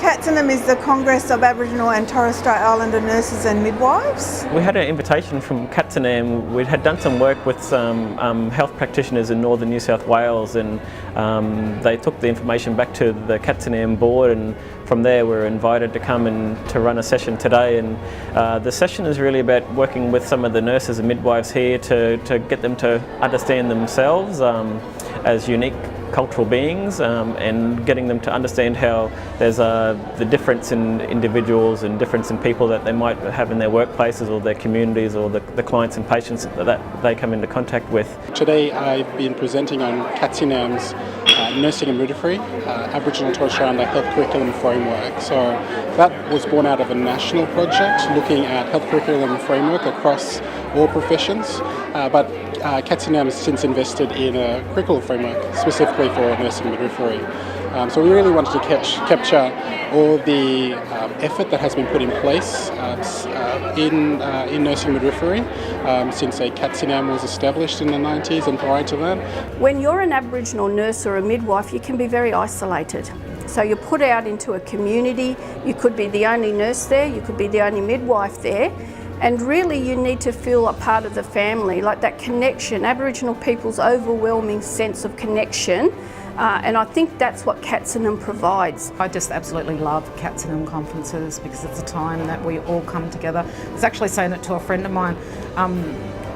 CATSINaM is the Congress of Aboriginal and Torres Strait Islander Nurses and Midwives. We had an invitation from CATSINaM. We had done some work with some health practitioners in northern New South Wales, and they took the information back to the CATSINaM board, and from there we were invited to come and to run a session today. And the session is really about working with some of the nurses and midwives here to get them to understand themselves as unique cultural beings, and getting them to understand how there's the difference in individuals and difference in people that they might have in their workplaces or their communities or the clients and patients that they come into contact with. Today I've been presenting on CATSINaM's Nursing and Midwifery, Aboriginal Torres Strait Islander Health Curriculum Framework. So that was born out of a national project looking at health curriculum framework across all professions, but CATSINaM has since invested in a curriculum framework specifically for nursing and midwifery. So we really wanted to capture all the effort that has been put in place in nursing and midwifery since CATSINaM was established in the 90s and prior to that. When you're an Aboriginal nurse or a midwife, you can be very isolated. So you're put out into a community, you could be the only nurse there, you could be the only midwife there, and really you need to feel a part of the family, like that connection, Aboriginal people's overwhelming sense of connection, and I think that's what CATSINaM provides. I just absolutely love CATSINaM conferences because it's a time that we all come together. I was actually saying it to a friend of mine,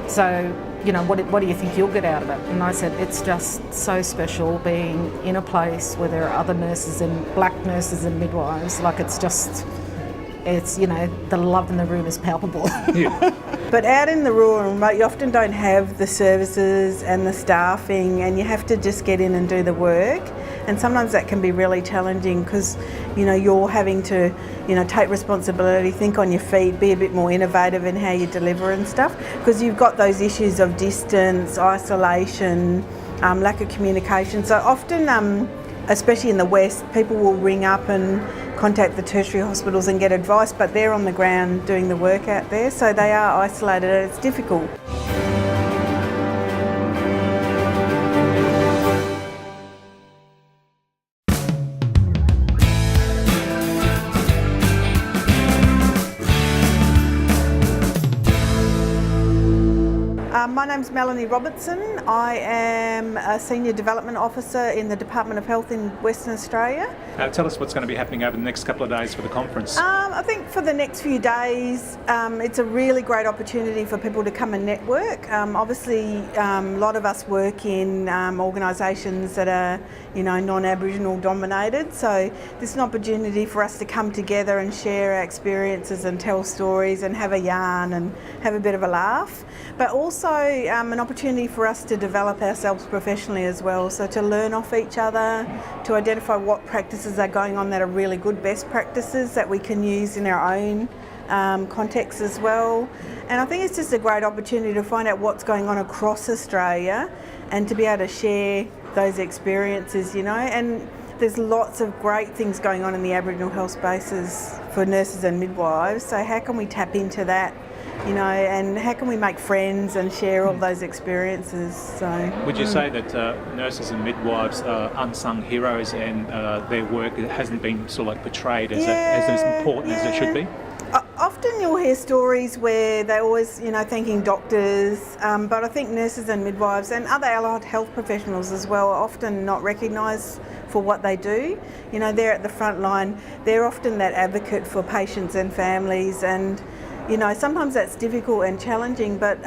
so you know, what do you think you'll get out of it? And I said, it's just so special being in a place where there are other nurses and black nurses and midwives. Like it's, you know, the love in the room is palpable. Yeah. But out in the rural and remote, you often don't have the services and the staffing, and you have to just get in and do the work. And sometimes that can be really challenging because, you know, you're having to, you know, take responsibility, think on your feet, be a bit more innovative in how you deliver and stuff, because you've got those issues of distance, isolation, lack of communication. So often, especially in the West, people will ring up and contact the tertiary hospitals and get advice, but they're on the ground doing the work out there, so they are isolated and it's difficult. My name's Melanie Robertson. I am a Senior Development Officer in the Department of Health in Western Australia. Tell us what's going to be happening over the next couple of days for the conference. I think for the next few days, it's a really great opportunity for people to come and network. Obviously, a lot of us work in organisations that are, you know, non-Aboriginal dominated, so this is an opportunity for us to come together and share our experiences and tell stories and have a yarn and have a bit of a laugh, but also an opportunity for us to develop ourselves professionally as well, so to learn off each other, to identify what practices are going on that are really good best practices that we can use in our own context as well. And I think it's just a great opportunity to find out what's going on across Australia and to be able to share those experiences, you know. And there's lots of great things going on in the Aboriginal health spaces for nurses and midwives, so how can we tap into that, you know, and how can we make friends and share all those experiences? So, would you say that nurses and midwives are unsung heroes and their work hasn't been sort of like portrayed as important as it should be? Often you'll hear stories where they're always, you know, thanking doctors, but I think nurses and midwives and other allied health professionals as well are often not recognised for what they do. You know, they're at the front line, they're often that advocate for patients and families, and you know, sometimes that's difficult and challenging, but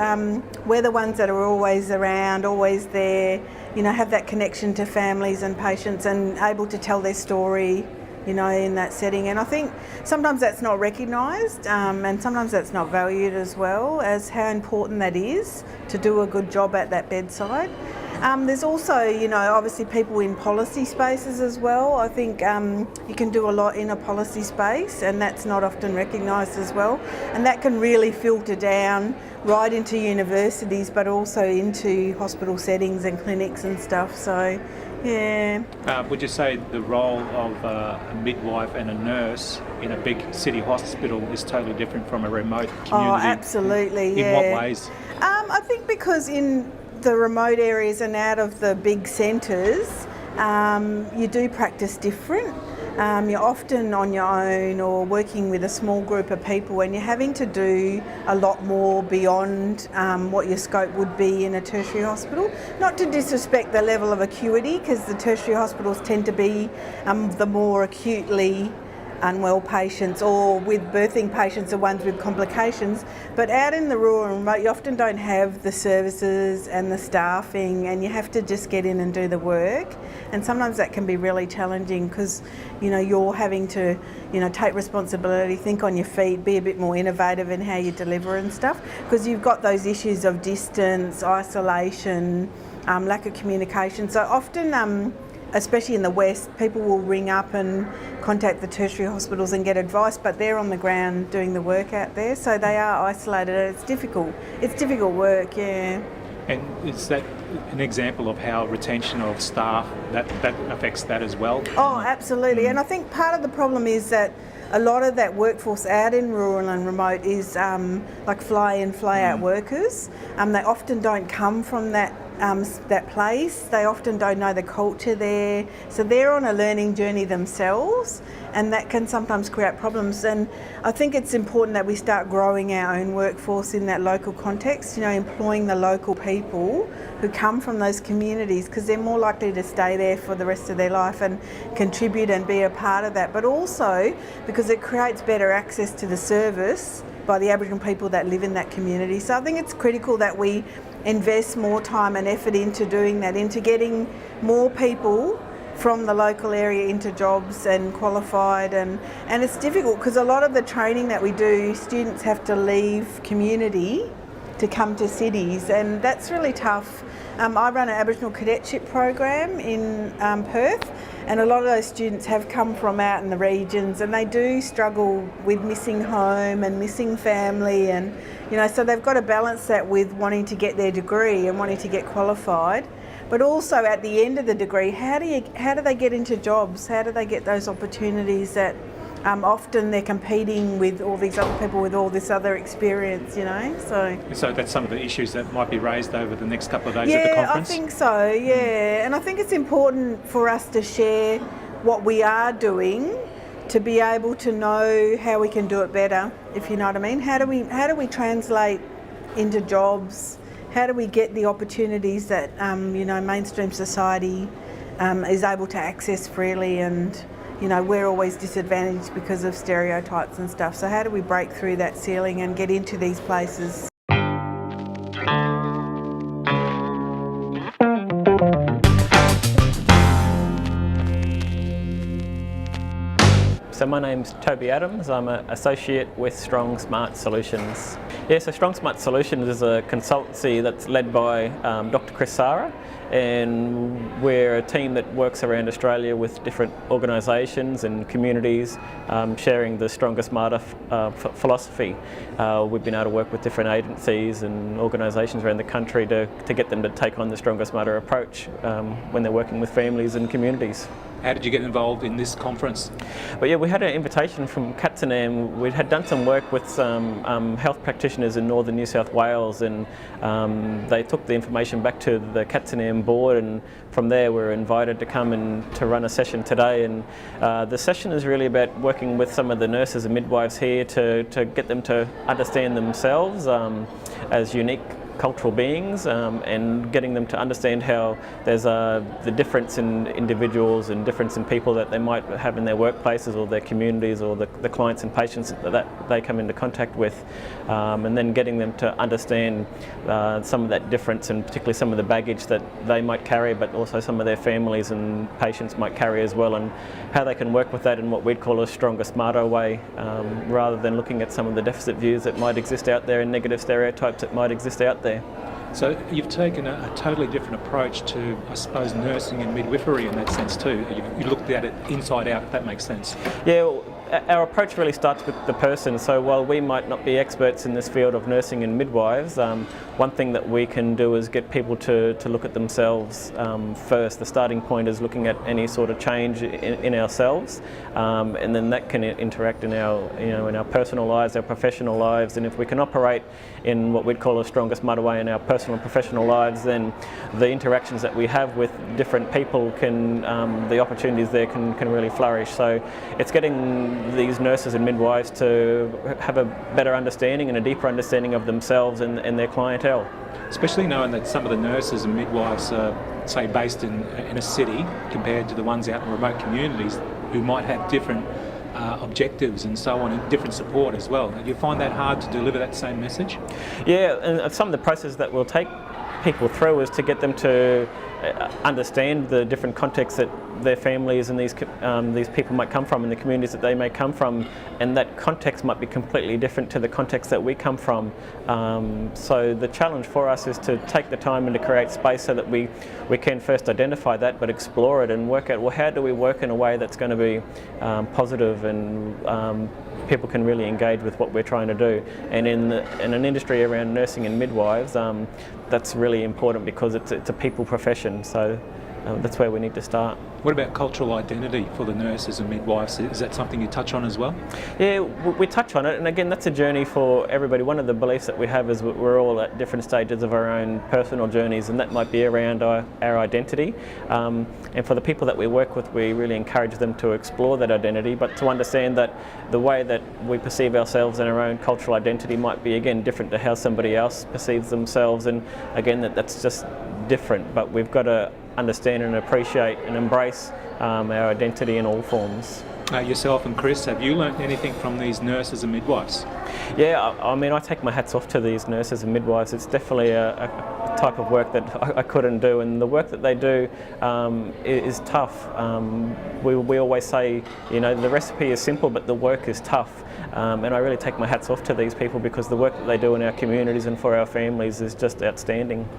we're the ones that are always around, always there, you know, have that connection to families and patients and able to tell their story, you know, in that setting. And I think sometimes that's not recognised, and sometimes that's not valued as well, as how important that is to do a good job at that bedside. There's also, you know, obviously people in policy spaces as well. I think you can do a lot in a policy space, and that's not often recognised as well. And that can really filter down right into universities, but also into hospital settings and clinics and stuff. So, yeah. Would you say the role of a midwife and a nurse in a big city hospital is totally different from a remote community? Oh, absolutely, yeah. In what ways? I think because in the remote areas and out of the big centres, you do practice different. you're often on your own or working with a small group of people, and you're having to do a lot more beyond what your scope would be in a tertiary hospital. Not to disrespect the level of acuity, because the tertiary hospitals tend to be the more acutely unwell patients, or with birthing patients, the ones with complications. But out in the rural and remote, you often don't have the services and the staffing, and you have to just get in and do the work. And sometimes that can be really challenging, because you're having to take responsibility, think on your feet, be a bit more innovative in how you deliver and stuff, because you've got those issues of distance, isolation, lack of communication. So often, especially in the West, people will ring up and contact the tertiary hospitals and get advice, but they're on the ground doing the work out there, so they are isolated. It's difficult. It's difficult work, yeah. And is that an example of how retention of staff, that affects that as well? Oh, absolutely. And I think part of the problem is that a lot of that workforce out in rural and remote is like fly-in, fly-out workers. They often don't come from that place. They often don't know the culture there. So they're on a learning journey themselves, and that can sometimes create problems. And I think it's important that we start growing our own workforce in that local context, employing the local people who come from those communities, because they're more likely to stay there for the rest of their life and contribute and be a part of that. But also because it creates better access to the service by the Aboriginal people that live in that community. So I think it's critical that we invest more time and effort into doing that, into getting more people from the local area into jobs and qualified, and it's difficult because a lot of the training that we do, students have to leave community to come to cities, and that's really tough. I run an Aboriginal cadetship program in Perth, and a lot of those students have come from out in the regions, and they do struggle with missing home and missing family, and so they've got to balance that with wanting to get their degree and wanting to get qualified. But also at the end of the degree, how do they get into jobs? How do they get those opportunities that often they're competing with all these other people with all this other experience, So that's some of the issues that might be raised over the next couple of days at the conference? Yeah, I think so, yeah. And I think it's important for us to share what we are doing to be able to know how we can do it better, if you know what I mean. How do we translate into jobs? How do we get the opportunities that mainstream society is able to access freely, and we're always disadvantaged because of stereotypes and stuff. So how do we break through that ceiling and get into these places? So my name's Toby Adams. I'm an associate with Strong Smart Solutions. Yeah, so Strong Smart Solutions is a consultancy that's led by Dr. Chris Sara, and we're a team that works around Australia with different organisations and communities, sharing the Stronger Smarter philosophy. We've been able to work with different agencies and organisations around the country to get them to take on the Stronger Smarter approach when they're working with families and communities. How did you get involved in this conference? Well, yeah, we had an invitation from CATSINaM. We had done some work with some health practitioners in northern New South Wales, and they took the information back to the CATSINaM board, and from there we were invited to come and to run a session today. And the session is really about working with some of the nurses and midwives here to get them to understand themselves as unique cultural beings, and getting them to understand how there's the difference in individuals and difference in people that they might have in their workplaces or their communities or the clients and patients that they come into contact with, and then getting them to understand some of that difference, and particularly some of the baggage that they might carry, but also some of their families and patients might carry as well, and how they can work with that in what we'd call a stronger, smarter way, rather than looking at some of the deficit views that might exist out there and negative stereotypes that might exist out there. So you've taken a totally different approach to, I suppose, nursing and midwifery in that sense too. You looked at it inside out, if that makes sense. Yeah, our approach really starts with the person. So while we might not be experts in this field of nursing and midwives, one thing that we can do is get people to look at themselves first. The starting point is looking at any sort of change in ourselves, and then that can interact in our, in our personal lives, our professional lives. And if we can operate in what we'd call a strongest mother way in our personal and professional lives, then the interactions that we have with different people can, the opportunities there can really flourish. So it's getting these nurses and midwives to have a better understanding and a deeper understanding of themselves and their clientele. Especially knowing that some of the nurses and midwives are, say, based in a city compared to the ones out in remote communities who might have different objectives and so on, and different support as well. Do you find that hard to deliver that same message? Yeah, and some of the processes that we'll take people through is to get them to understand the different contexts that their families and these people might come from, and the communities that they may come from, and that context might be completely different to the context that we come from. So the challenge for us is to take the time and to create space so that we can first identify that, but explore it and work out, well, how do we work in a way that's going to be positive and people can really engage with what we're trying to do. And in an industry around nursing and midwives, that's really important because it's a people profession, so that's where we need to start. What about cultural identity for the nurses and midwives? Is that something you touch on as well? Yeah, we touch on it, and again, that's a journey for everybody. One of the beliefs that we have is we're all at different stages of our own personal journeys, and that might be around our identity. And for the people that we work with, we really encourage them to explore that identity, but to understand that the way that we perceive ourselves and our own cultural identity might be, again, different to how somebody else perceives themselves, and again, that's just different, but we've got to understand and appreciate and embrace our identity in all forms. Yourself and Chris, have you learnt anything from these nurses and midwives? Yeah, I mean, I take my hats off to these nurses and midwives. It's definitely a type of work that I couldn't do, and the work that they do is tough. We always say, the recipe is simple, but the work is tough. And I really take my hats off to these people because the work that they do in our communities and for our families is just outstanding.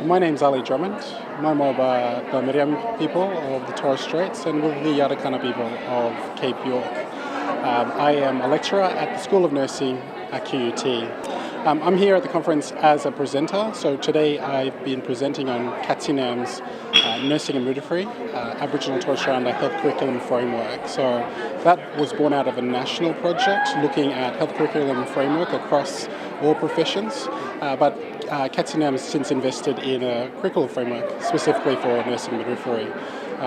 My name's Ali Drummond. I'm of the Miriam people of the Torres Straits and with the Yadakana people of Cape York. I am a lecturer at the School of Nursing at QUT. I'm here at the conference as a presenter, so today I've been presenting on CATSINaM's Nursing and Midwifery, Aboriginal Torres Strait Islander Health Curriculum Framework. So that was born out of a national project looking at health curriculum framework across all professions, but CATSINaM has since invested in a curriculum framework specifically for nursing and midwifery.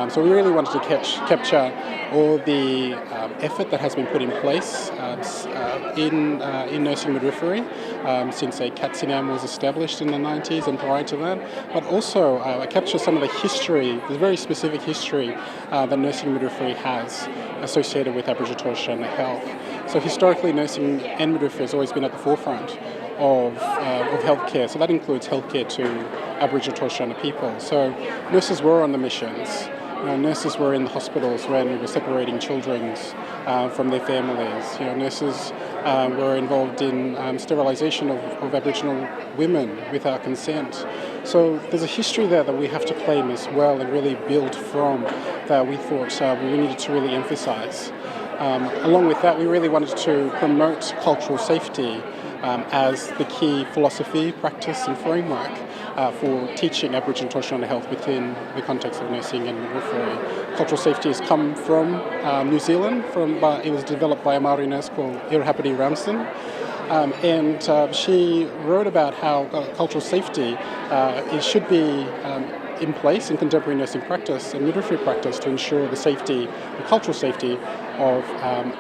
So we really wanted to capture all the effort that has been put in place in nursing and midwifery since CATSINaM was established in the 90s and prior to that, but also capture some of the history, the very specific history that nursing and midwifery has associated with Aboriginal Torres Strait Islander health. So historically, nursing and midwifery has always been at the forefront of healthcare. So that includes healthcare to Aboriginal Torres Strait Islander people. So nurses were on the missions. Nurses were in the hospitals when we were separating children from their families. Nurses were involved in sterilisation of Aboriginal women without consent. So there's a history there that we have to claim as well and really build from that we thought we needed to really emphasise. Along with that, we really wanted to promote cultural safety as the key philosophy, practice and framework for teaching Aboriginal Torres Strait Islander health within the context of nursing and midwifery. Cultural safety has come from New Zealand. It was developed by a Māori nurse called Irahapati Ramsden. And she wrote about how cultural safety it should be in place in contemporary nursing practice and midwifery practice to ensure the safety, the cultural safety of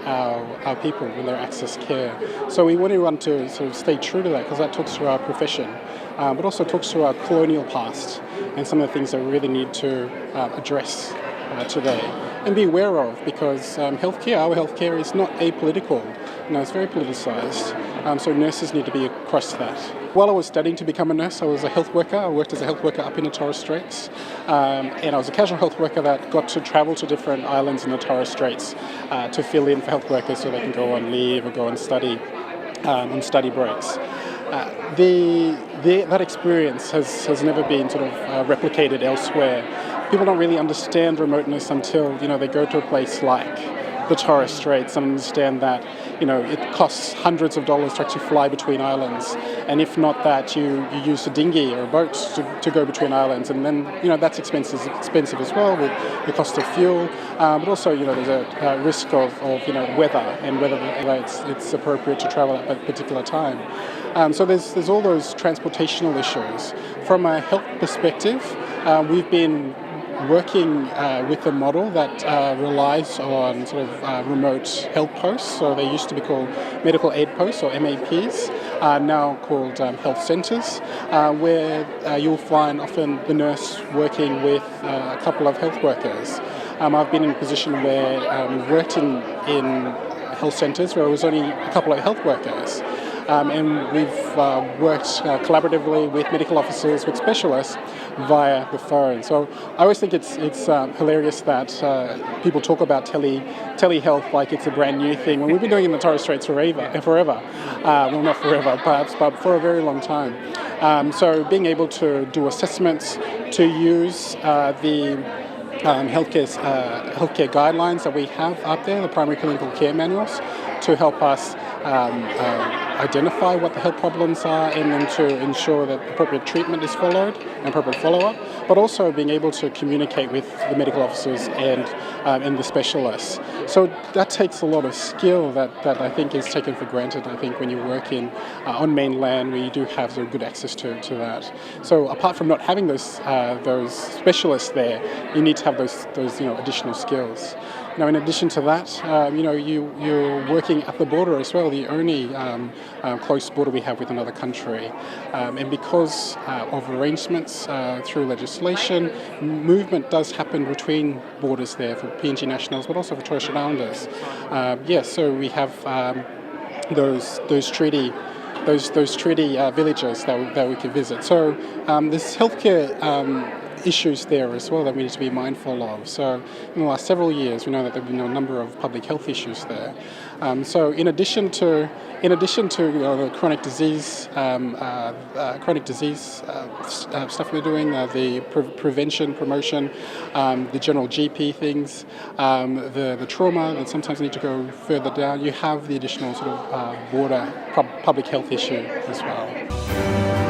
our people when they access care. So we really want to sort of stay true to that because that talks to our profession, but also talks to our colonial past and some of the things that we really need to address today and be aware of, because our healthcare is not apolitical. It's very politicised. So nurses need to be across that. While I was studying to become a nurse, I was a health worker. I worked as a health worker up in the Torres Straits. And I was a casual health worker that got to travel to different islands in the Torres Straits to fill in for health workers so they can go on leave or go and study on study breaks. that experience has never been sort of replicated elsewhere. People don't really understand remoteness until they go to a place like the Torres Straits and understand that it costs hundreds of dollars to actually fly between islands, and if not that, you use a dinghy or a boat to go between islands, and then that's expensive as well with the cost of fuel, but also there's a risk of weather and whether it's appropriate to travel at a particular time. So there's all those transportational issues. From a health perspective, we've been working with a model that relies on sort of remote health posts. So they used to be called medical aid posts, or MAPs, now called health centres, where you'll find often the nurse working with a couple of health workers. I've been in a position where we've worked in health centres where it was only a couple of health workers. And we've worked collaboratively with medical officers, with specialists via the phone. So I always think it's hilarious that people talk about telehealth like it's a brand new thing, when we've been doing it in the Torres Straits forever. Well, not forever, perhaps, but for a very long time. So being able to do assessments, to use the healthcare guidelines that we have up there, the primary clinical care manuals, to help us identify what the health problems are, and then to ensure that appropriate treatment is followed and appropriate follow-up, but also being able to communicate with the medical officers and the specialists. So that takes a lot of skill that I think is taken for granted, I think, when you work on mainland where you do have sort of good access to that. So apart from not having those specialists there, you need to have those additional skills. Now, in addition to that, you're working at the border as well, the only close border we have with another country. And because of arrangements through legislation, movement does happen between borders there for PNG nationals, but also for Torres Strait Islanders. So we have those treaty villages that we can visit. So there's healthcare issues there as well that we need to be mindful of. So in the last several years, we know that there have been a number of public health issues there. So in addition to the chronic disease stuff we're doing, the prevention, promotion, the general GP things, the trauma that sometimes need to go further down, you have the additional sort of border public health issue as well.